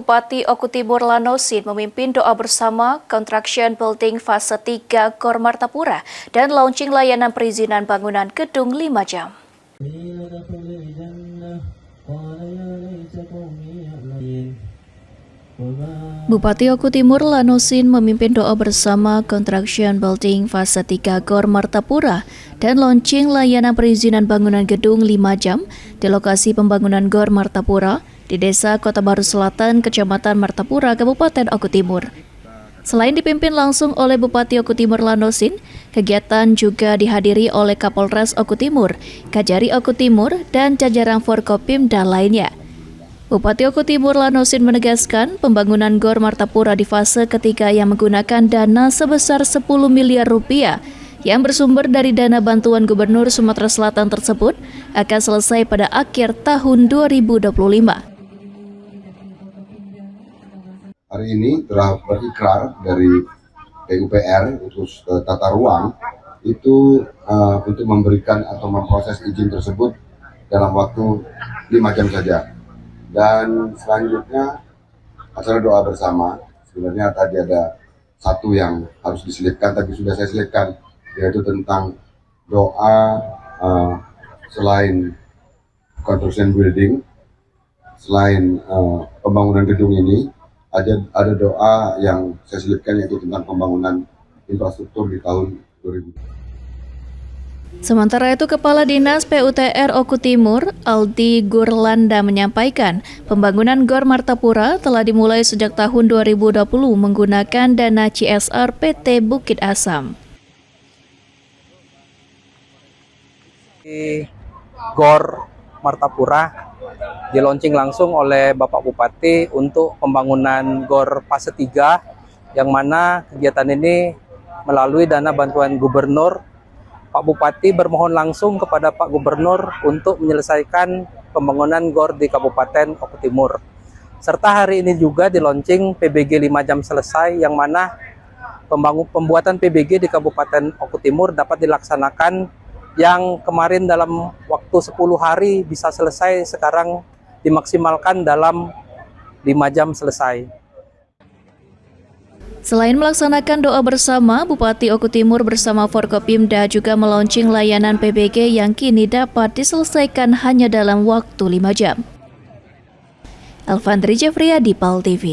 Bupati Oku Timur Lanosin memimpin doa bersama Construction Building Fase 3 Gor Martapura dan launching layanan perizinan bangunan gedung 5 jam. Bupati Oku Timur Lanosin memimpin doa bersama Construction Building Fase 3 Gor Martapura dan launching layanan perizinan bangunan gedung 5 jam di lokasi pembangunan Gor Martapura di Desa Kota Baru Selatan, Kecamatan Martapura, Kabupaten Oku Timur. Selain dipimpin langsung oleh Bupati Oku Timur Lanosin, kegiatan juga dihadiri oleh Kapolres Oku Timur, Kajari Oku Timur, dan jajaran Forkopimda lainnya. Bupati Oku Timur Lanosin menegaskan pembangunan Gor Martapura di fase ketiga yang menggunakan dana sebesar 10 miliar rupiah yang bersumber dari dana bantuan Gubernur Sumatera Selatan tersebut akan selesai pada akhir tahun 2025. Hari ini telah berikrar dari PUPR untuk tata ruang itu untuk memberikan atau memproses izin tersebut dalam waktu 5 jam saja. Dan selanjutnya acara doa bersama, sebenarnya tadi ada satu yang harus diselipkan tapi sudah saya selipkan, yaitu tentang doa selain construction building, selain pembangunan gedung ini, ada doa yang saya selipkan yaitu tentang pembangunan infrastruktur di tahun 2000. Sementara itu, Kepala Dinas PUTR Oku Timur, Aldi Gurlanda menyampaikan, pembangunan Gor Martapura telah dimulai sejak tahun 2020 menggunakan dana CSR PT Bukit Asam. Gor Martapura di-launching langsung oleh Bapak Bupati untuk pembangunan Gor Fase 3, yang mana kegiatan ini melalui dana bantuan Gubernur. Pak Bupati bermohon langsung kepada Pak Gubernur untuk menyelesaikan pembangunan Gor di Kabupaten Oku Timur. Serta hari ini juga di-launching PBG 5 jam selesai, yang mana pembuatan PBG di Kabupaten Oku Timur dapat dilaksanakan yang kemarin dalam waktu 10 hari bisa selesai, sekarang dimaksimalkan dalam 5 jam selesai. Selain melaksanakan doa bersama, Bupati Oku Timur bersama Forkopimda juga melaunching layanan PBG yang kini dapat diselesaikan hanya dalam waktu 5 jam. Elfandri Jeffriyadi, PAL TV.